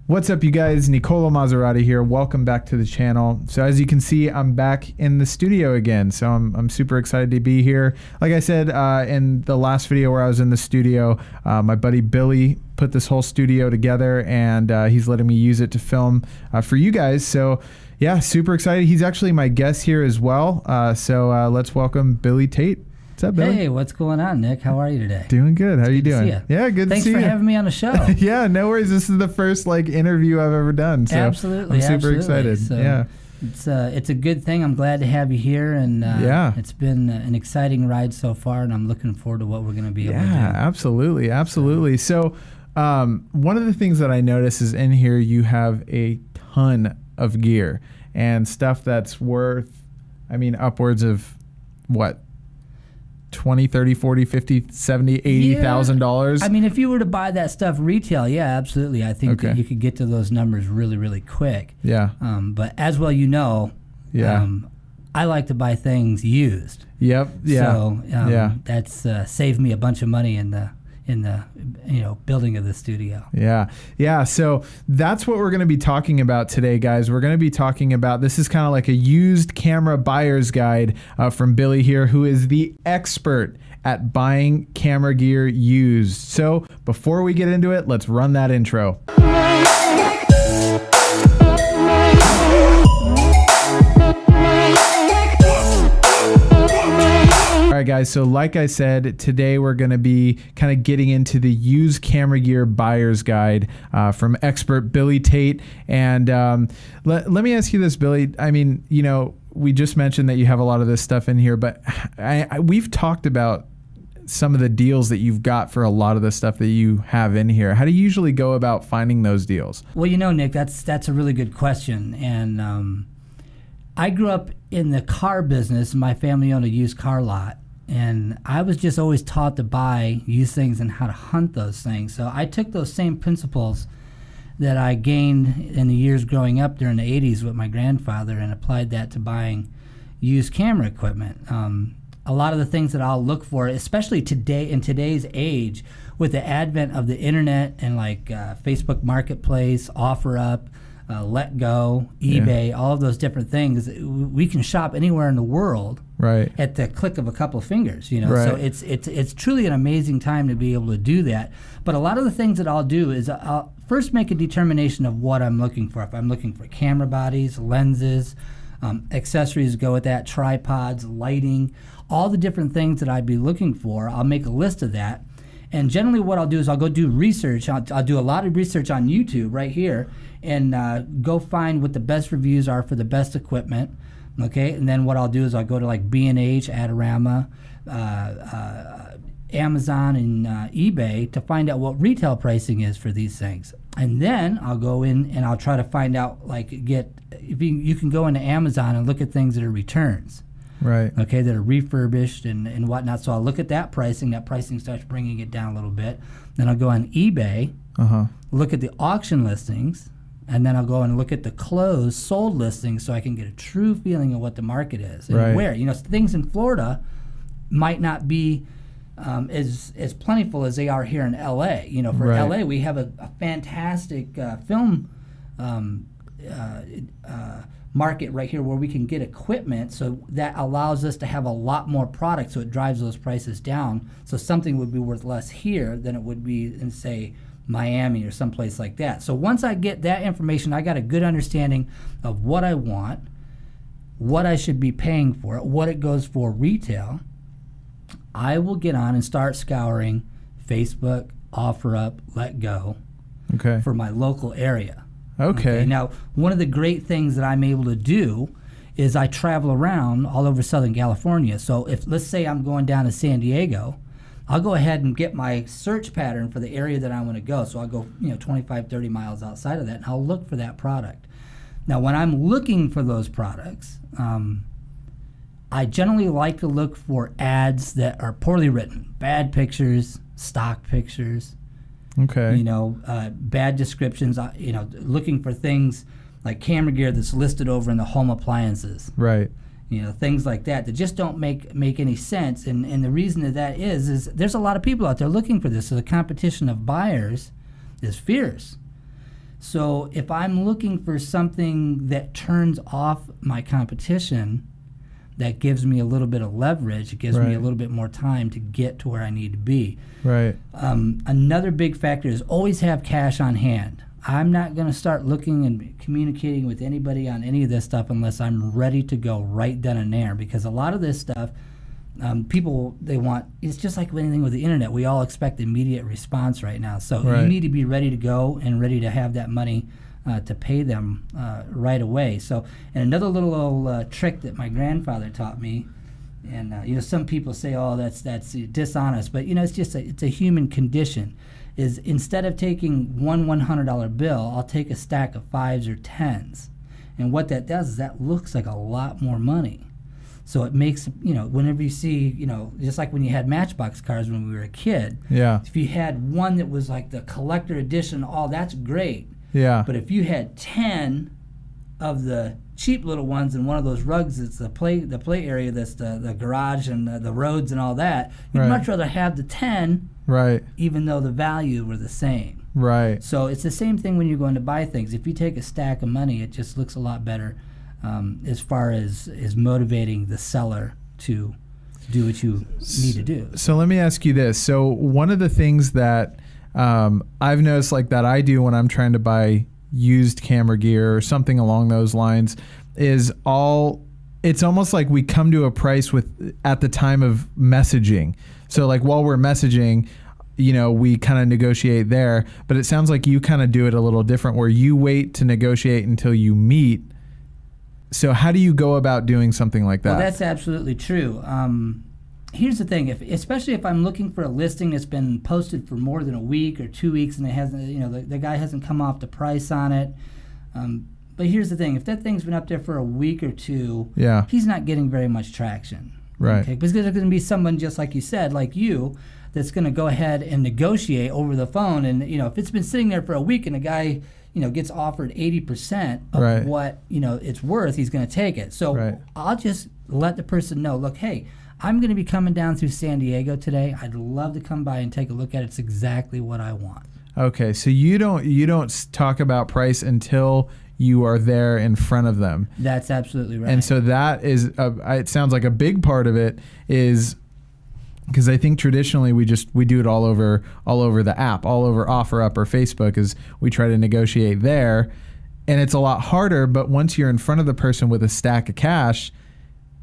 What's up, you guys? Nicola Maserati here. Welcome back to the channel. So as you can see, I'm back in the studio again. So I'm super excited to be here. Like I said in the last video where I was in the studio, my buddy Billy put this whole studio together, and he's letting me use it to film for you guys. So yeah, super excited. He's actually my guest here as well. So let's welcome Billy Tait. What's up, Billy? Hey, what's going on, Nick? How are you today? Doing good. How are you doing? Yeah, good to see you. Thanks for having me on the show. Yeah, no worries. This is the first interview I've ever done. So Absolutely. I'm super excited. So yeah. It's a good thing. I'm glad to have you here, and it's been an exciting ride so far, and I'm looking forward to what we're going to be able to do. Yeah, absolutely. So one of the things that I notice is in here you have a ton of gear and stuff that's worth, upwards of what? 20, 30, 40, 50, 70, $80,000. I mean, if you were to buy that stuff retail, yeah, absolutely. I think that you could get to those numbers really, really quick. Yeah. But as well, I like to buy things used. Yep. Yeah. So that's saved me a bunch of money in the building of the studio. Yeah. So that's what we're going to be talking about today, guys. We're going to be talking about, this is kind of like a used camera buyer's guide from Billy here, who is the expert at buying camera gear used. So before we get into it, let's run that intro. All right, guys, so like I said, today we're going to be kind of getting into the used camera gear buyer's guide from expert Billy Tait. And let me ask you this, Billy. I mean, we just mentioned that you have a lot of this stuff in here, but we've talked about some of the deals that you've got for a lot of the stuff that you have in here. How do you usually go about finding those deals? Well, Nick, that's a really good question. And I grew up in the car business. My family owned a used car lot. And I was just always taught to buy used things and how to hunt those things. So I took those same principles that I gained in the years growing up during the 80s with my grandfather and applied that to buying used camera equipment. A lot of the things that I'll look for, especially today in today's age, with the advent of the internet and Facebook Marketplace, OfferUp, Let Go, eBay, all of those different things, we can shop anywhere in the world. Right. At the click of a couple of fingers, Right. So it's truly an amazing time to be able to do that. But a lot of the things that I'll do is I'll first make a determination of what I'm looking for. If I'm looking for camera bodies, lenses, accessories go with that, tripods, lighting, all the different things that I'd be looking for, I'll make a list of that. And generally what I'll do is I'll go do research. I'll do a lot of research on YouTube right here and go find what the best reviews are for the best equipment. Okay, and then what I'll do is I'll go to B&H, Adorama, Amazon, and eBay to find out what retail pricing is for these things. And then I'll go in and I'll try to find out, if you can go into Amazon and look at things that are returns. Right. Okay, that are refurbished and whatnot. So I'll look at that pricing. That pricing starts bringing it down a little bit. Then I'll go on eBay, look at the auction listings, and then I'll go and look at the closed, sold listings so I can get a true feeling of what the market is and where. Things in Florida might not be as plentiful as they are here in LA. For LA, we have a fantastic film market right here where we can get equipment, so that allows us to have a lot more product, so it drives those prices down. So something would be worth less here than it would be in, say, Miami or someplace like that. So once I get that information, I got a good understanding of what I want, what I should be paying for it, what it goes for retail. I will get on and start scouring Facebook, OfferUp, Let Go for my local area. Okay. Now, one of the great things that I'm able to do is I travel around all over Southern California. So if, let's say I'm going down to San Diego, I'll go ahead and get my search pattern for the area that I want to go. So I'll go 25, 30 miles outside of that, and I'll look for that product. Now, when I'm looking for those products, I generally like to look for ads that are poorly written, bad pictures, stock pictures, bad descriptions, looking for things like camera gear that's listed over in the home appliances. Right. Things like that just don't make any sense. And the reason that is there's a lot of people out there looking for this. So the competition of buyers is fierce. So if I'm looking for something that turns off my competition, that gives me a little bit of leverage, it gives me a little bit more time to get to where I need to be. Right. Another big factor is always have cash on hand. I'm not going to start looking and communicating with anybody on any of this stuff unless I'm ready to go right then and there, because a lot of this stuff, people, they want, it's just like anything with the internet. We all expect immediate response right now. So you need to be ready to go and ready to have that money to pay them right away. So, and another little trick that my grandfather taught me, and you know, some people say, oh, that's dishonest, but you know, it's a human condition, is instead of taking one $100 bill, I'll take a stack of 5s or 10s. And what that does is that looks like a lot more money. So it makes, you know, whenever you see, you know, just like when you had Matchbox cars when we were a kid. Yeah. If you had one that was like the collector edition, all that's great. Yeah. But if you had 10 of the cheap little ones and one of those rugs that's the play area, that's the garage and the roads and all that, you'd much rather have the 10, even though the value were the same. Right. So it's the same thing when you're going to buy things. If you take a stack of money, it just looks a lot better. As far as motivating the seller to do what you need to do. So let me ask you this. So one of the things that I've noticed like that I do when I'm trying to buy used camera gear or something along those lines is it's almost like we come to a price at the time of messaging. So like while we're messaging, you know, we kind of negotiate there, but it sounds like you kind of do it a little different where you wait to negotiate until you meet. So how do you go about doing something like that? Well, that's absolutely true. Here's the thing: especially if I'm looking for a listing that's been posted for more than a week or 2 weeks, and it hasn't, you know, the guy hasn't come off the price on it. But here's the thing: if that thing's been up there for a week or two, he's not getting very much traction. Right. Okay? Because there's going to be someone just like you said, like you, that's going to go ahead and negotiate over the phone. And you know, if it's been sitting there for a week and a guy, you know, gets offered 80% of what, you know, it's worth, he's going to take it. So I'll just let the person know, look, hey, I'm going to be coming down through San Diego today. I'd love to come by and take a look at it. It's exactly what I want. Okay, so you don't talk about price until you are there in front of them. That's absolutely right. And so that is, it sounds like a big part of it is, because I think traditionally we do it all over the app, all over OfferUp or Facebook, is we try to negotiate there, and it's a lot harder. But once you're in front of the person with a stack of cash,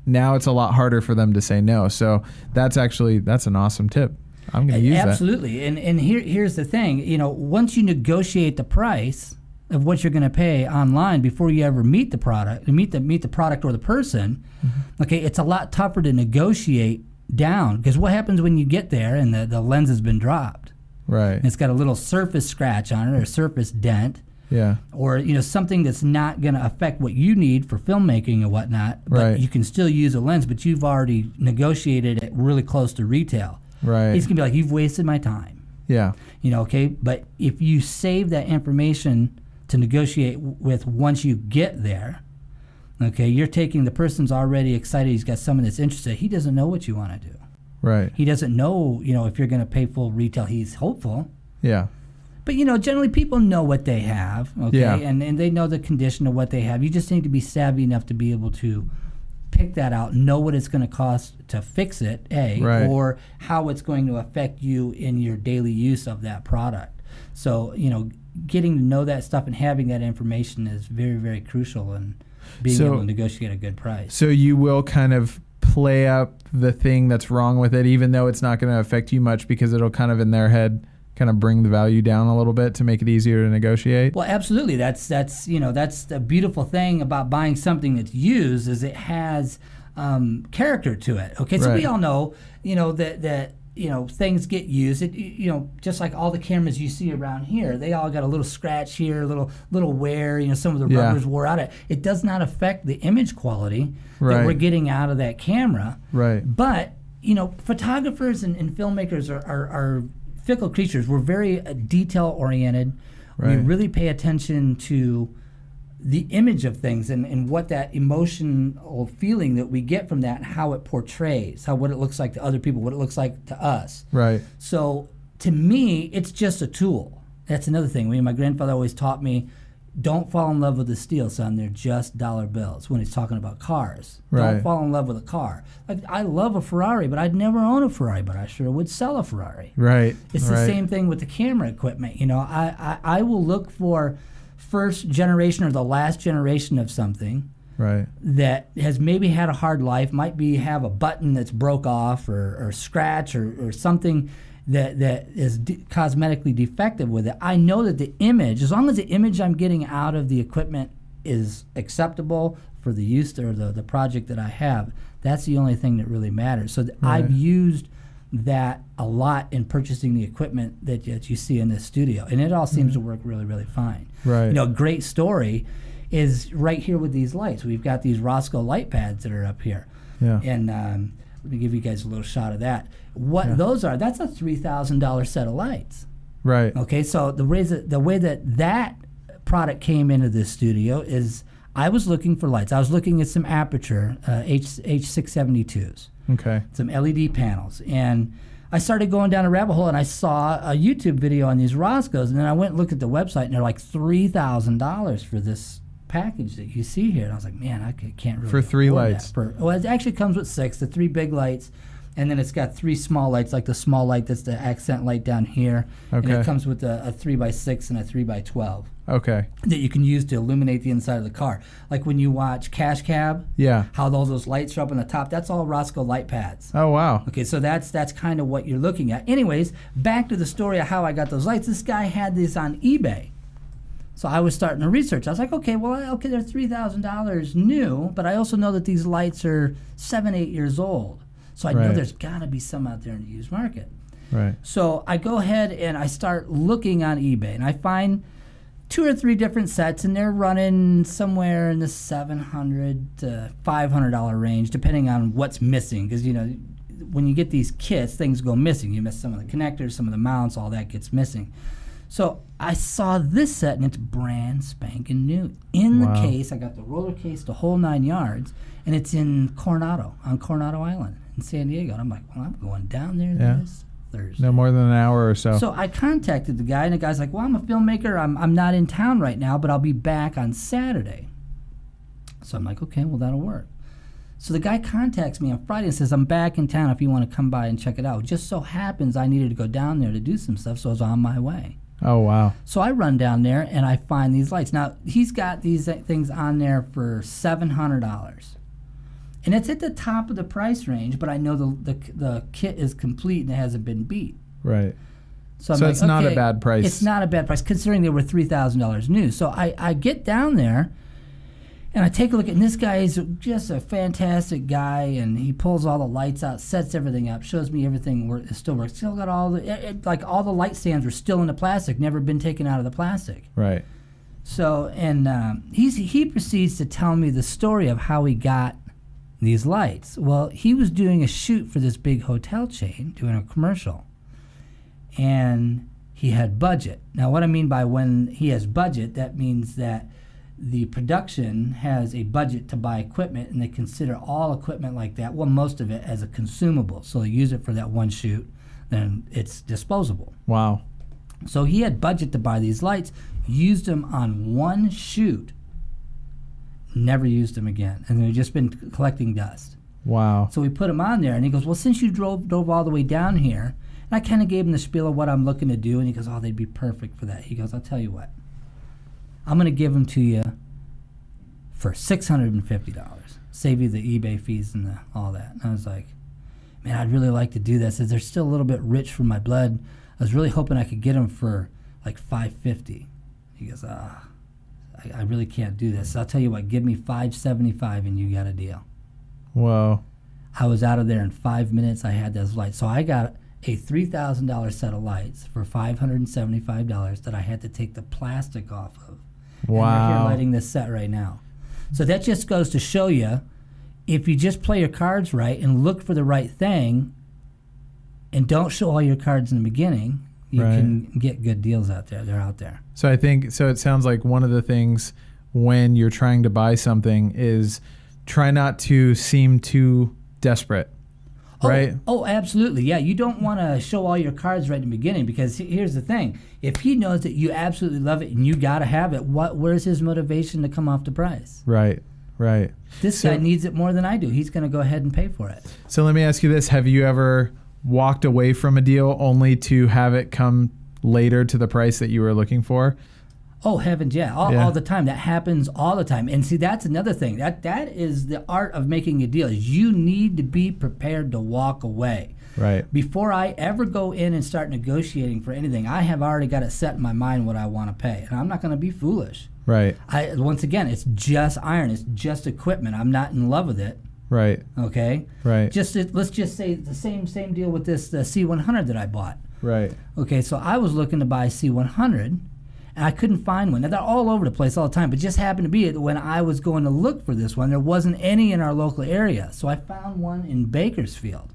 now it's a lot harder for them to say no. So that's an awesome tip. I'm going to use that. Absolutely. And here's the thing, you know, once you negotiate the price of what you're going to pay online before you ever meet the product, meet the product or the person, okay, it's a lot tougher to negotiate down, because what happens when you get there and the lens has been dropped, and it's got a little surface scratch on it or a surface dent, or you know, something that's not going to affect what you need for filmmaking and whatnot, but you can still use a lens, but you've already negotiated it really close to retail. It's gonna be like, you've wasted my time. You know, okay, but if you save that information to negotiate with once you get there, okay, you're taking the person's already excited, he's got someone that's interested, he doesn't know what you want to do. He doesn't know, you know, if you're going to pay full retail. He's hopeful. But, you know, generally people know what they have, okay, and they know the condition of what they have. You just need to be savvy enough to be able to pick that out, know what it's going to cost to fix it, or how it's going to affect you in your daily use of that product. So, you know, getting to know that stuff and having that information is very, very crucial in being able to negotiate a good price. So you will kind of play up the thing that's wrong with it, even though it's not going to affect you much, because it'll kind of in their head kind of bring the value down a little bit to make it easier to negotiate. Well, absolutely. That's you know, that's the beautiful thing about buying something that's used, is it has character to it. Okay, so we all know, you know, that you know, things get used. You know, just like all the cameras you see around here, they all got a little scratch here, a little wear. You know, some of the rubbers wore out. It does not affect the image quality that we're getting out of that camera. But you know, photographers and filmmakers are fickle creatures. We're very detail oriented. We really pay attention to the image of things and what that emotional feeling that we get from that, and how it portrays, what it looks like to other people, what it looks like to us. So to me, it's just a tool. That's another thing. My grandfather always taught me, don't fall in love with the steel, son. They're just dollar bills when he's talking about cars. Right. Don't fall in love with a car. Like, I love a Ferrari, but I'd never own a Ferrari, but I sure would sell a Ferrari. Right. It's the same thing with the camera equipment. You know, I will look for first generation or the last generation of something Right. that has maybe had a hard life, might be have a button that's broke off or scratch or something that is cosmetically defective with it. I know that the image, as long as the image I'm getting out of the equipment is acceptable for the use or the project that I have, that's the only thing that really matters. So I've used that a lot in purchasing the equipment that you see in this studio, and it all seems to work really, really fine. Right. You know, a great story is right here with these lights. We've got these Roscoe light pads that are up here. Yeah. And let me give you guys a little shot of that. What those are, that's a $3,000 set of lights. Right. Okay, so the way that product came into this studio is I was looking for lights. I was looking at some Aperture H672s. Okay. Some LED panels. And I started going down a rabbit hole, and I saw a YouTube video on these Roscoes, and then I went and looked at the website, and they're like $3,000 for this package that you see here. And I was like, man, I can't really For 3 afford lights. that. Well, it actually comes with 6, the 3 big lights, and then it's got 3 small lights, like the small light that's the accent light down here. Okay. And it comes with a 3x6 and a 3x12 Okay. that you can use to illuminate the inside of the car. Like when you watch Cash Cab, Yeah. how all those lights are up on the top, that's all Roscoe light pads. Oh, wow. Okay, so that's kind of what you're looking at. Anyways, back to the story of how I got those lights. This guy had these on eBay. So I was starting to research. I was like, okay, they're $3,000 new, but I also know that these lights are 7, 8 years old. So I know there's got to be some out there in the used market. Right. So I go ahead and I start looking on eBay, and I find 2 or 3 different sets, and they're running somewhere in the $700 to $500 range, depending on what's missing. Because, you know, when you get these kits, things go missing. You miss some of the connectors, some of the mounts, all that gets missing. So I saw this set, and it's brand spanking new. In the case, I got the roller case, the whole 9 yards, and it's in Coronado, on Coronado Island in San Diego. And I'm like, well, I'm going down there this Thursday. No more than an hour or so. So I contacted the guy, and the guy's like, well, I'm a filmmaker. I'm not in town right now, but I'll be back on Saturday. So I'm like, okay, well, that'll work. So the guy contacts me on Friday and says, I'm back in town if you want to come by and check it out. It just so happens I needed to go down there to do some stuff, so I was on my way. Oh, wow. So I run down there, and I find these lights. Now, he's got these things on there for $700. And it's at the top of the price range, but I know the kit is complete and it hasn't been beat. Right. So I'm it's not a bad price. It's not a bad price, considering they were $3,000 new. So I get down there, and I take a look, and this guy is just a fantastic guy, and he pulls all the lights out, sets everything up, shows me everything it still works. Still got all all the light stands were still in the plastic, never been taken out of the plastic. Right. So, and he proceeds to tell me the story of how he got these lights. Well, he was doing a shoot for this big hotel chain, doing a commercial, and he had budget. Now, what I mean by when he has budget, that means that the production has a budget to buy equipment, and they consider all equipment like that, well, most of it, as a consumable. So they use it for that one shoot, then it's disposable. Wow. So he had budget to buy these lights, used them on one shoot, never used them again, and they've just been collecting dust. Wow. So we put them on there, and he goes, well, since you drove all the way down here, and I kind of gave him the spiel of what I'm looking to do, and he goes, oh, they'd be perfect for that. He goes, I'll tell you what, I'm going to give them to you for $650, save you the eBay fees and all that. And I was like, man, I'd really like to do this. They're still a little bit rich for my blood. I was really hoping I could get them for like $550. He goes, I really can't do this. So I'll tell you what, give me $575 and you got a deal. Whoa. I was out of there in 5 minutes. I had those lights. So I got a $3,000 set of lights for $575 that I had to take the plastic off of. Wow. And we're here lighting this set right now. So that just goes to show you, if you just play your cards right and look for the right thing and don't show all your cards in the beginning, you can get good deals out there. They're out there. So it sounds like one of the things when you're trying to buy something is try not to seem too desperate. right? Oh, absolutely. Yeah, you don't want to show all your cards right in the beginning, because here's the thing. If he knows that you absolutely love it and you got to have it, where's his motivation to come off the price? Right. This guy needs it more than I do. He's going to go ahead and pay for it. So let me ask you this. Have you ever walked away from a deal only to have it come later to the price that you were looking for? Oh, heavens, yeah. All the time. That happens all the time. And see, that's another thing. That is the art of making a deal. Is you need to be prepared to walk away. Right. Before I ever go in and start negotiating for anything, I have already got it set in my mind what I want to pay. And I'm not going to be foolish. Right. Once again, it's just iron. It's just equipment. I'm not in love with it. Right. Okay? Right. Let's just say the same deal with this C100 that I bought. Right. Okay, so I was looking to buy a C100, and I couldn't find one. Now, they're all over the place all the time, but just happened to be when I was going to look for this one, there wasn't any in our local area. So I found one in Bakersfield.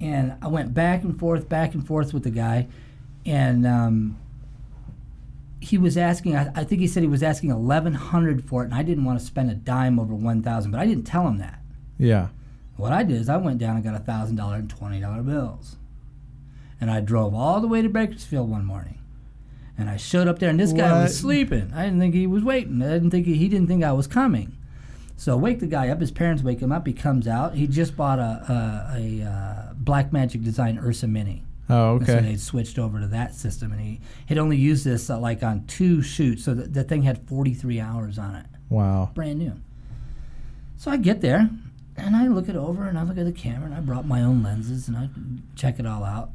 And I went back and forth with the guy, and he was asking, I think he said he was asking $1,100 for it, and I didn't want to spend a dime over $1,000, but I didn't tell him that. Yeah. What I did is I went down and got $1,000 and $20 bills. And I drove all the way to Bakersfield one morning. And I showed up there, and this guy was sleeping. I didn't think he was waiting. I didn't think he didn't think I was coming. So I wake the guy up. His parents wake him up. He comes out. He just bought a Black Magic Design Ursa Mini. Oh, okay. So they switched over to that system, and he had only used this like on 2 shoots. So the thing had 43 hours on it. Wow. Brand new. So I get there, and I look it over, and I look at the camera, and I brought my own lenses, and I check it all out.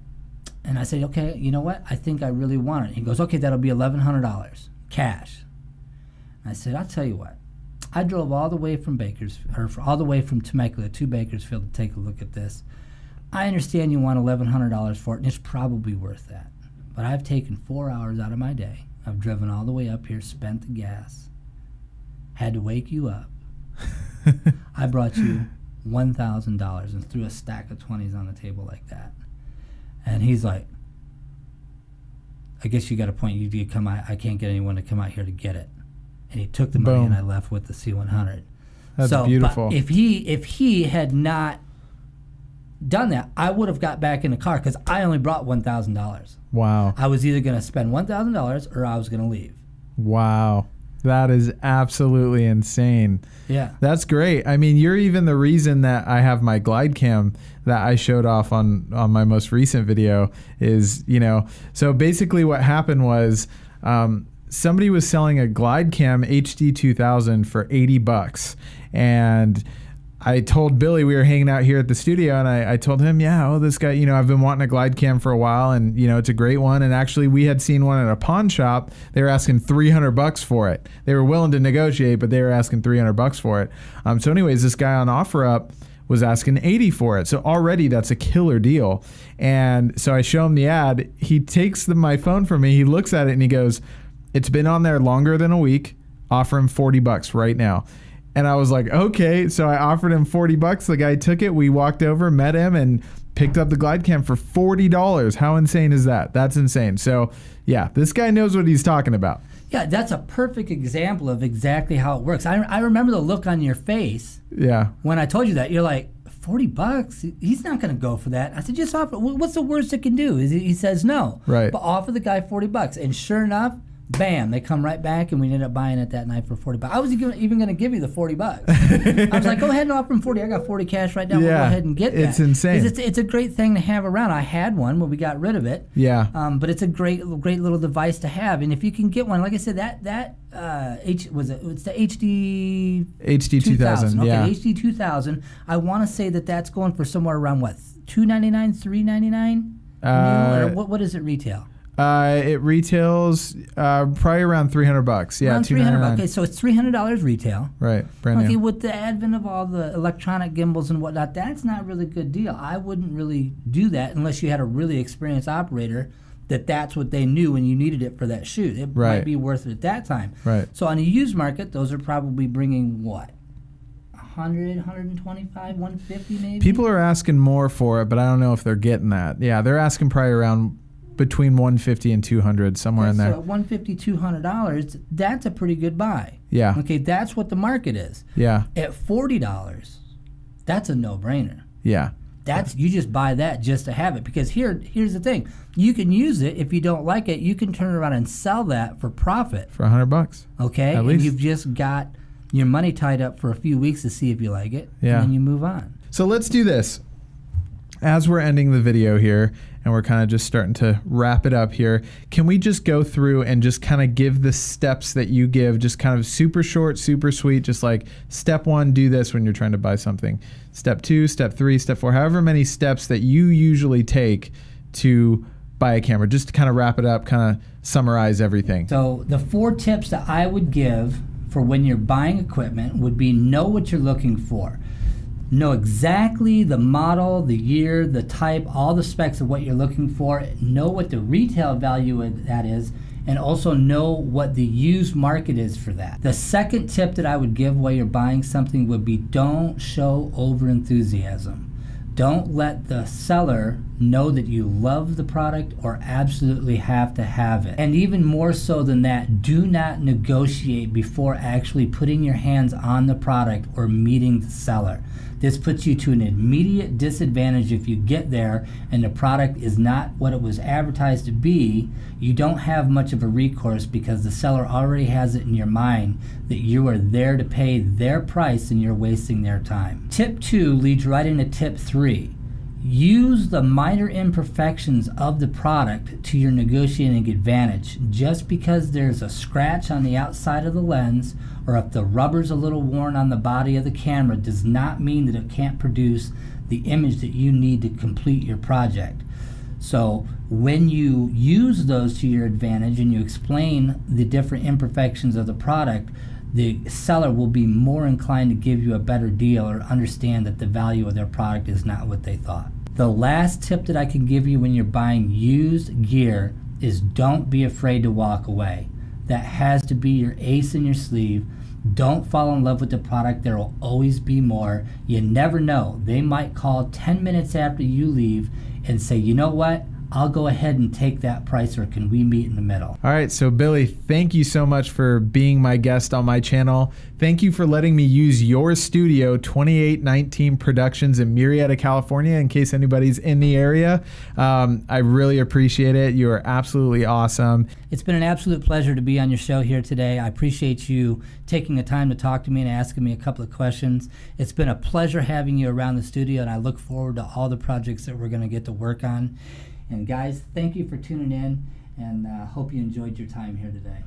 And I said, okay, you know what? I think I really want it. He goes, okay, that'll be $1,100 cash. I said, I'll tell you what. I drove all the way from all the way from Temecula to Bakersfield to take a look at this. I understand you want $1,100 for it, and it's probably worth that. But I've taken 4 hours out of my day. I've driven all the way up here, spent the gas, had to wake you up. I brought you $1,000 and threw a stack of 20s on the table like that. And he's like, I guess you got a point. You come out. I can't get anyone to come out here to get it. And he took the money, Boom. and I left with the C100. That's beautiful. But if he had not done that, I would have got back in the car, because I only brought $1,000. Wow. I was either going to spend $1,000 or I was going to leave. Wow. That is absolutely insane. Yeah. That's great. I mean, you're even the reason that I have my glide cam that I showed off on my most recent video is, so basically what happened was somebody was selling a glide cam HD 2000 for $80. And I told Billy, we were hanging out here at the studio, and I told him, this guy, I've been wanting a glide cam for a while, and, it's a great one. And actually, we had seen one at a pawn shop. They were asking $300 for it. They were willing to negotiate, but they were asking $300 for it. So anyways, this guy on OfferUp was asking $80 for it. So already that's a killer deal. And so I show him the ad. He takes my phone from me. He looks at it and he goes, it's been on there longer than a week. Offer him $40 right now. And I was like, okay. So I offered him $40. The guy took it. We walked over, met him, and picked up the glide cam for $40. How insane is that? That's insane. So yeah, this guy knows what he's talking about. Yeah, that's a perfect example of exactly how it works. I remember the look on your face. Yeah. When I told you that, you're like, $40? He's not going to go for that. I said, just offer. What's the worst it can do? He says no. Right. But offer the guy $40. And sure enough, bam, they come right back, and we ended up buying it that night for $40. I was even going to give you the $40. I was like, go ahead and offer him $40. I got $40 cash right now. We'll go ahead and get that. It's insane. It's a great thing to have around. I had one, but we got rid of it. Yeah. But it's a great little device to have. And if you can get one, like I said, it's the HD 2000. Okay, yeah. HD 2000. I want to say that's going for somewhere around what, $299, $399? What does it retail? It retails probably around $300. Yeah, around $300. Okay, so it's $300 retail. Right, brand new. Okay, with the advent of all the electronic gimbals and whatnot, that's not really a good deal. I wouldn't really do that unless you had a really experienced operator that's what they knew when you needed it for that shoot. It might be worth it at that time. Right. So on a used market, those are probably bringing what? 100, 125, 150 maybe? People are asking more for it, but I don't know if they're getting that. Yeah, they're asking probably around between $150 and $200, somewhere in there. So at $150, $200, that's a pretty good buy. Yeah. Okay, that's what the market is. Yeah. At $40, that's a no-brainer. Yeah. That's you just buy that just to have it, because here's the thing: you can use it. If you don't like it, you can turn around and sell that for profit For $100. Okay, At least. and you've just got your money tied up for a few weeks to see if you like it, Yeah. and then you move on. So let's do this. As we're ending the video here, and we're kind of just starting to wrap it up here, can we just go through and just kind of give the steps that you give, just kind of super short, super sweet, just like step 1, do this when you're trying to buy something. Step 2, step 3, step 4, however many steps that you usually take to buy a camera, just to kind of wrap it up, kind of summarize everything. So the 4 tips that I would give for when you're buying equipment would be: know what you're looking for. Know exactly the model, the year, the type, all the specs of what you're looking for. Know what the retail value of that is, and also know what the used market is for that. The second tip that I would give while you're buying something would be: don't show over enthusiasm. Don't let the seller know that you love the product or absolutely have to have it. And even more so than that, do not negotiate before actually putting your hands on the product or meeting the seller. This puts you to an immediate disadvantage if you get there and the product is not what it was advertised to be. You don't have much of a recourse because the seller already has it in your mind that you are there to pay their price and you're wasting their time. Tip 2 leads right into tip 3. Use the minor imperfections of the product to your negotiating advantage. Just because there's a scratch on the outside of the lens, or if the rubber's a little worn on the body of the camera, does not mean that it can't produce the image that you need to complete your project. So when you use those to your advantage and you explain the different imperfections of the product, the seller will be more inclined to give you a better deal or understand that the value of their product is not what they thought. The last tip that I can give you when you're buying used gear is: don't be afraid to walk away. That has to be your ace in your sleeve. Don't fall in love with the product. There will always be more. You never know. They might call 10 minutes after you leave and say, you know what? I'll go ahead and take that price, or can we meet in the middle? All right, so Billy, thank you so much for being my guest on my channel. Thank you for letting me use your studio, 2819 Productions in Murrieta, California, in case anybody's in the area. I really appreciate it. You are absolutely awesome. It's been an absolute pleasure to be on your show here today. I appreciate you taking the time to talk to me and asking me a couple of questions. It's been a pleasure having you around the studio, and I look forward to all the projects that we're going to get to work on. And guys, thank you for tuning in, and hope you enjoyed your time here today.